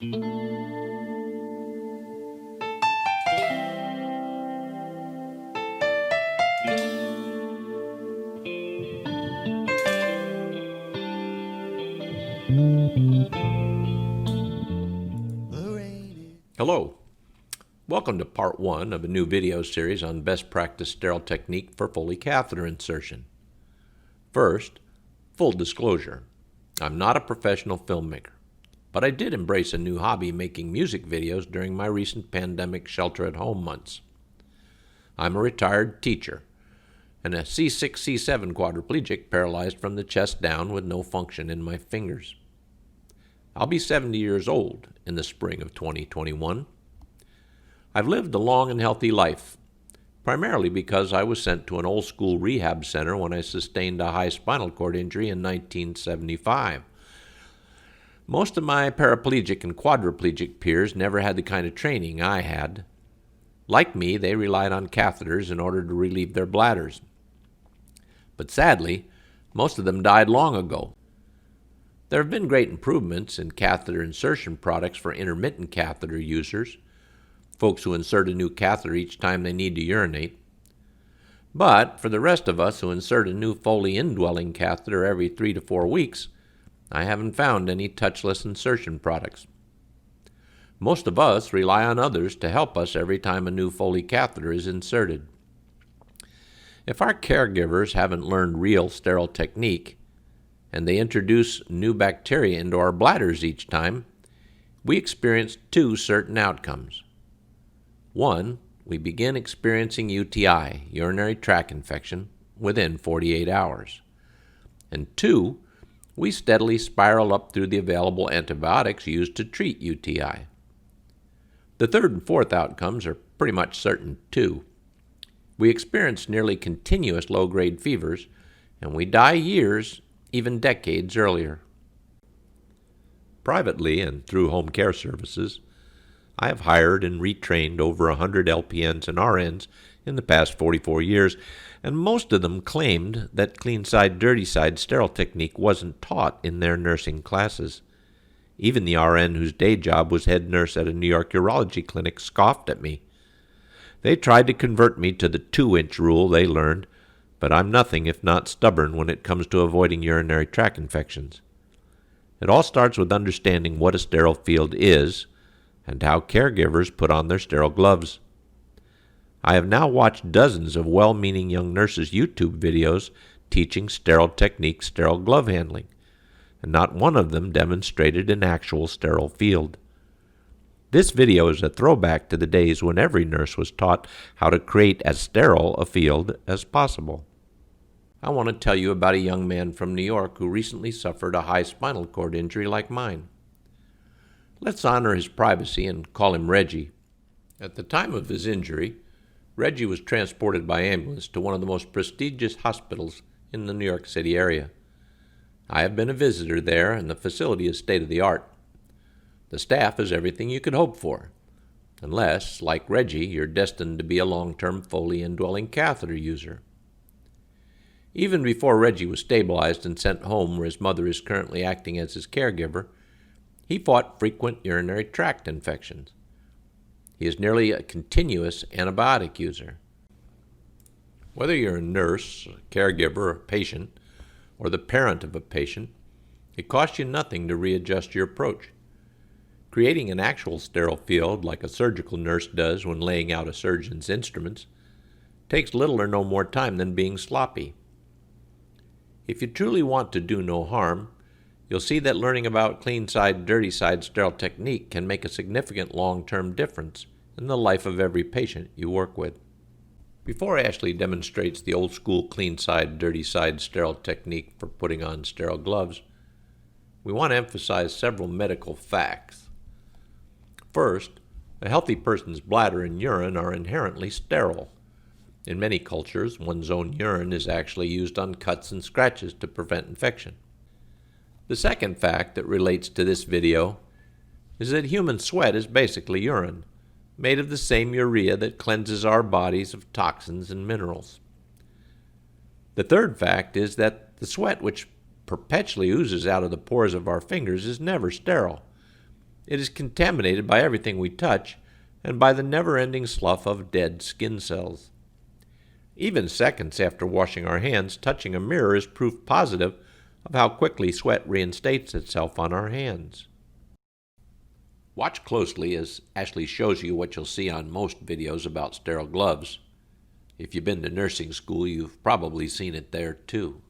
Hello. Welcome to part 1 of a new video series on best practice sterile technique for Foley catheter insertion. First, full disclosure. I'm not a professional filmmaker, but I did embrace a new hobby making music videos during my recent pandemic shelter-at-home months. I'm a retired teacher and a C6, C7 quadriplegic paralyzed from the chest down with no function in my fingers. I'll be 70 years old in the spring of 2021. I've lived a long and healthy life, primarily because I was sent to an old-school rehab center when I sustained a high spinal cord injury in 1975. Most of my paraplegic and quadriplegic peers never had the kind of training I had. Like me, they relied on catheters in order to relieve their bladders. But sadly, most of them died long ago. There have been great improvements in catheter insertion products for intermittent catheter users, folks who insert a new catheter each time they need to urinate. But for the rest of us who insert a new Foley indwelling catheter every 3 to 4 weeks, I haven't found any touchless insertion products. Most of us rely on others to help us every time a new Foley catheter is inserted. If our caregivers haven't learned real sterile technique, and they introduce new bacteria into our bladders each time, we experience 2 certain outcomes. 1, we begin experiencing UTI, urinary tract infection, within 48 hours. And 2, we steadily spiral up through the available antibiotics used to treat UTI. The 3rd and 4th outcomes are pretty much certain too. We experience nearly continuous low-grade fevers, and we die years, even decades earlier. Privately and through home care services, I have hired and retrained over 100 LPNs and RNs in the past 44 years, and most of them claimed that clean side, dirty side sterile technique wasn't taught in their nursing classes. Even the RN whose day job was head nurse at a New York urology clinic scoffed at me. They tried to convert me to the 2-inch rule they learned, but I'm nothing if not stubborn when it comes to avoiding urinary tract infections. It all starts with understanding what a sterile field is and how caregivers put on their sterile gloves. I have now watched dozens of well-meaning young nurses' YouTube videos teaching sterile technique sterile glove handling, and not one of them demonstrated an actual sterile field. This video is a throwback to the days when every nurse was taught how to create as sterile a field as possible. I want to tell you about a young man from New York who recently suffered a high spinal cord injury like mine. Let's honor his privacy and call him Reggie. At the time of his injury, Reggie was transported by ambulance to one of the most prestigious hospitals in the New York City area. I have been a visitor there, and the facility is state-of-the-art. The staff is everything you could hope for, unless, like Reggie, you're destined to be a long-term Foley indwelling catheter user. Even before Reggie was stabilized and sent home where his mother is currently acting as his caregiver, he fought frequent urinary tract infections. He is nearly a continuous antibiotic user. Whether you're a nurse, a caregiver, a patient, or the parent of a patient, it costs you nothing to readjust your approach. Creating an actual sterile field like a surgical nurse does when laying out a surgeon's instruments takes little or no more time than being sloppy. If you truly want to do no harm, you'll see that learning about clean side, dirty side sterile technique can make a significant long-term difference in the life of every patient you work with. Before Ashley demonstrates the old-school clean side, dirty side sterile technique for putting on sterile gloves, we want to emphasize several medical facts. First, a healthy person's bladder and urine are inherently sterile. In many cultures, one's own urine is actually used on cuts and scratches to prevent infection. The second fact that relates to this video is that human sweat is basically urine, made of the same urea that cleanses our bodies of toxins and minerals. The third fact is that the sweat which perpetually oozes out of the pores of our fingers is never sterile. It is contaminated by everything we touch and by the never-ending slough of dead skin cells. Even seconds after washing our hands, touching a mirror is proof positive of how quickly sweat reinstates itself on our hands. Watch closely as Ashley shows you what you'll see on most videos about sterile gloves. If you've been to nursing school, you've probably seen it there too.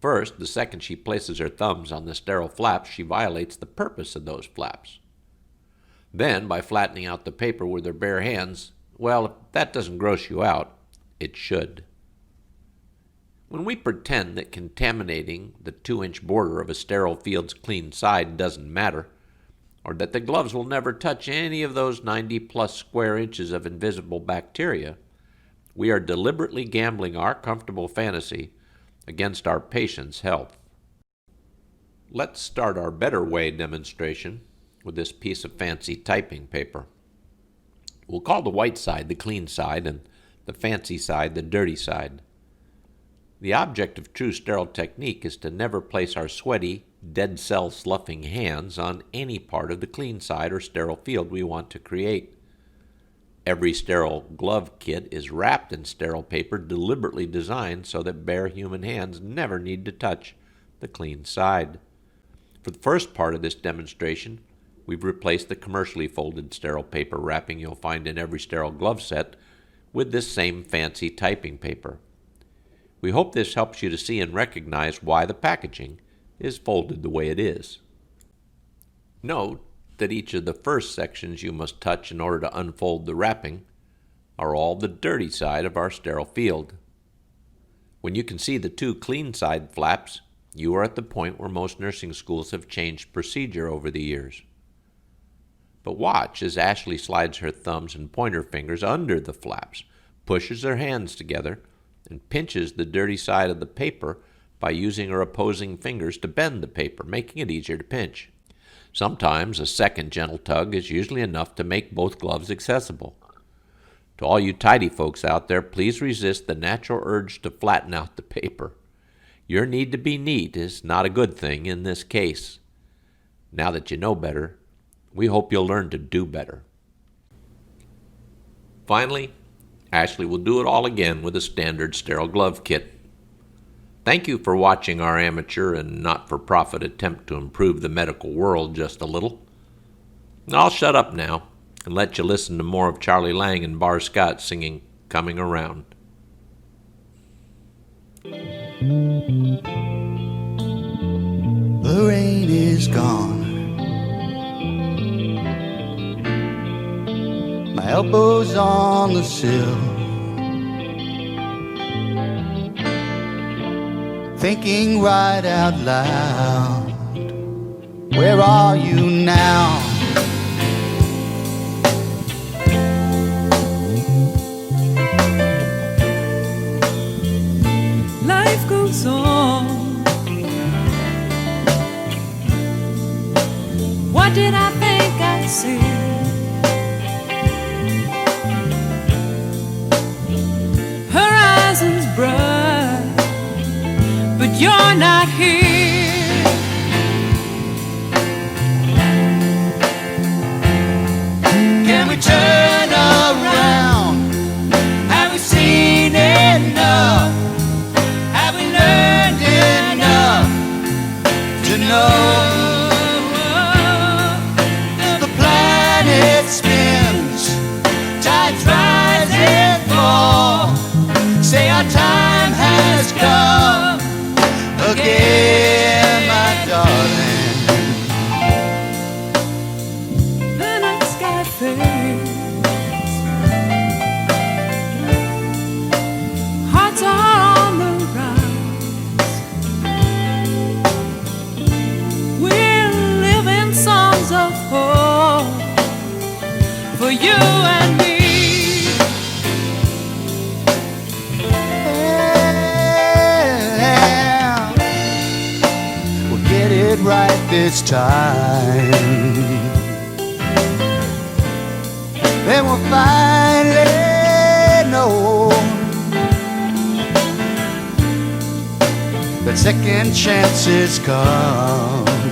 First, the second she places her thumbs on the sterile flaps, she violates the purpose of those flaps. Then, by flattening out the paper with her bare hands, well, if that doesn't gross you out, it should. When we pretend that contaminating the 2-inch border of a sterile field's clean side doesn't matter, or that the gloves will never touch any of those 90-plus square inches of invisible bacteria, we are deliberately gambling our comfortable fantasy against our patient's health. Let's start our better way demonstration with this piece of fancy typing paper. We'll call the white side the clean side and the fancy side the dirty side. The object of true sterile technique is to never place our sweaty, dead cell sloughing hands on any part of the clean side or sterile field we want to create. Every sterile glove kit is wrapped in sterile paper deliberately designed so that bare human hands never need to touch the clean side. For the first part of this demonstration, we've replaced the commercially folded sterile paper wrapping you'll find in every sterile glove set with this same fancy typing paper. We hope this helps you to see and recognize why the packaging is folded the way it is. Note that each of the first sections you must touch in order to unfold the wrapping are all the dirty side of our sterile field. When you can see the 2 clean side flaps, you are at the point where most nursing schools have changed procedure over the years. But watch as Ashley slides her thumbs and pointer fingers under the flaps, pushes her hands together, and pinches the dirty side of the paper by using her opposing fingers to bend the paper, making it easier to pinch. Sometimes a second gentle tug is usually enough to make both gloves accessible. To all you tidy folks out there, please resist the natural urge to flatten out the paper. Your need to be neat is not a good thing in this case. Now that you know better, we hope you'll learn to do better. Finally, Ashley will do it all again with a standard sterile glove kit. Thank you for watching our amateur and not-for-profit attempt to improve the medical world just a little. I'll shut up now and let you listen to more of Charlie Lang and Bar Scott singing Coming Around. The rain is gone. My elbows on the sill, thinking right out loud, where are you now? Life goes on. What did I think I'd see? Horizons bright, but you're not here. Can we turn around? Have we seen enough? Have we learned enough to know the planet spins, tides rise and fall? Say our time has come again, my darling. The night sky fades, hearts are on the rise. We're living songs of hope for you and me. We'll get it right this time, then we'll finally know that second chances come.